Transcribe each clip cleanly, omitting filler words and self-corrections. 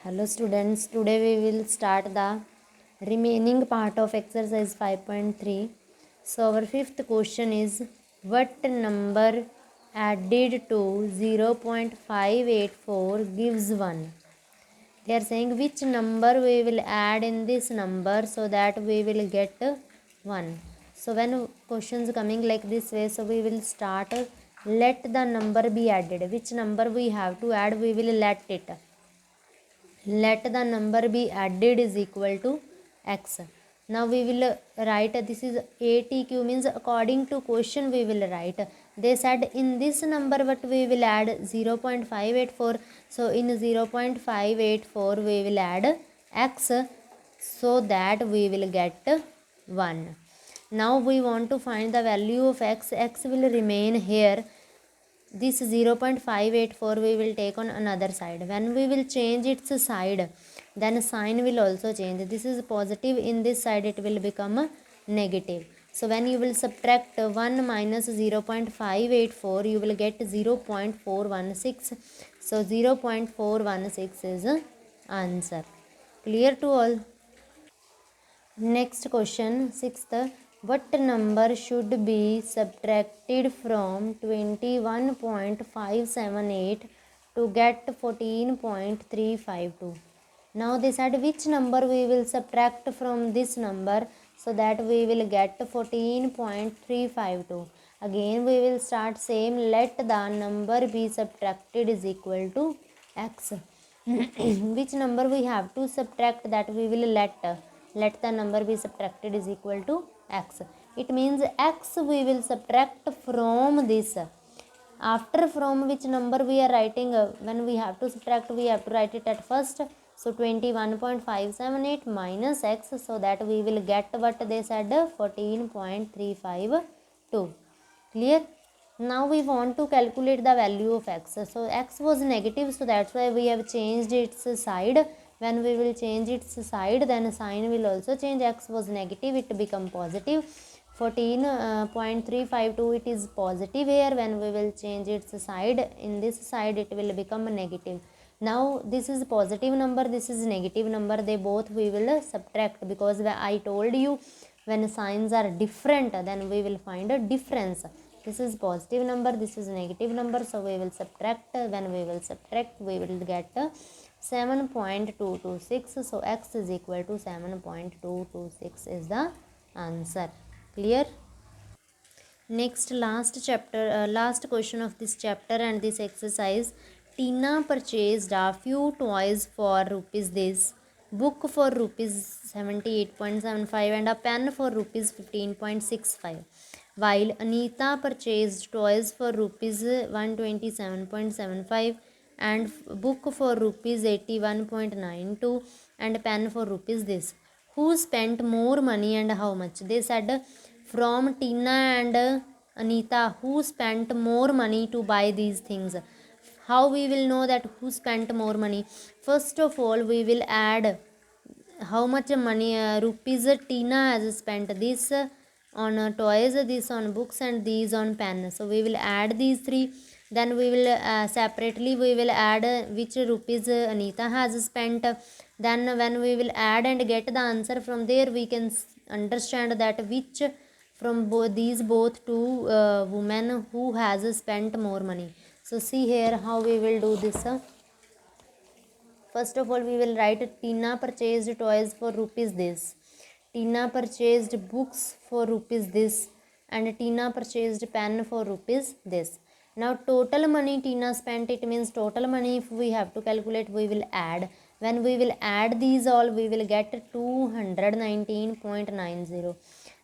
Hello students, today we will start the remaining part of exercise 5.3. So our fifth question is, what number added to 0.584 gives 1? They are saying which number we will add in this number so that we will get 1. So when questions coming like this way, so we will start, let the number be added. Which number we have to add, we will let it. Let the number be added is equal to x. Now we will write, this is ATQ, means according to question we will write. They said in this number what we will add 0.584. So in 0.584 we will add x so that we will get 1. Now we want to find the value of x. X will remain here. This 0.584 we will take on another side. When we will change its side, then sign will also change. This is positive, in this side it will become negative. So when you will subtract 1 minus 0.584, you will get 0.416. So 0.416 is answer. Clear to all? Next question, sixth. What number should be subtracted from 21.578 to get 14.352? Now they said which number we will subtract from this number so that we will get 14.352. Again we will start same, let the number be subtracted is equal to x. Which number we have to subtract, that we will let the number be subtracted is equal to x. It means x we will subtract from this. After from which number we are writing, when we have to subtract we have to write it at first. So 21.578 minus x, so that we will get what they said, 14.352. Clear? Now we want to calculate the value of x. So x was negative, so that's why we have changed its side. When we will change its side, then sign will also change. X was negative, it become positive. 14.352, it is positive here. When we will change its side, in this side it will become negative. Now this is positive number, this is negative number, they both we will subtract, because I told you when signs are different then we will find a difference. This is positive number, this is negative number, so we will subtract. When we will subtract, we will get 7.226. So x is equal to 7.226 is the answer. Clear? Next, last question of this chapter and this exercise. Tina purchased a few toys for rupees this, book for rupees 78.75 and a pen for rupees 15.65, while Anita purchased toys for rupees 127.75 and book for rupees 81.92 and pen for rupees this. Who spent more money and how much? They said from Tina and Anita, who spent more money to buy these things. How we will know that who spent more money? First of all, we will add how much money rupees Tina has spent. This on toys, this on books, and these on pen. So we will add these three. Then we will separately we will add which rupees Anita has spent. Then when we will add and get the answer from there, we can understand that which from these both two women who has spent more money. So see here how we will do this. First of all, we will write Tina purchased toys for rupees this. Tina purchased books for rupees this. And Tina purchased pen for rupees this. Now total money Tina spent, it means total money if we have to calculate, we will add. When we will add these all, we will get 219.90.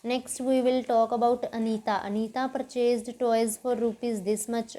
Next we will talk about Anita. Anita purchased toys for rupees this much.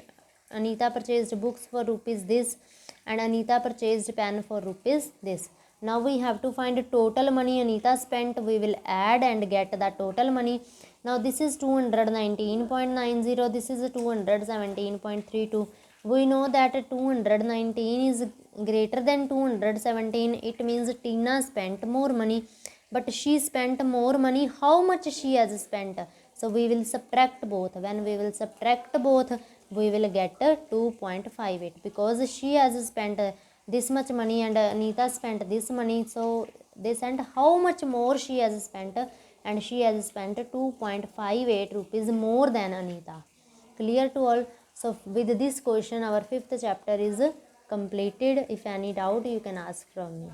Anita purchased books for rupees this, and Anita purchased pen for rupees this. Now we have to find total money Anita spent. We will add and get the total money. Now this is 219.90. This is 217.32. We know that 219 is greater than 217. It means Tina spent more money. But she spent more money. How much she has spent? So we will subtract both. When we will subtract both, we will get 2.58, because she has spent this much money and Anita spent this money. So they sent how much more she has spent, and she has spent 2.58 rupees more than Anita. Clear to all? So with this question our fifth chapter is completed. If any doubt you can ask from me.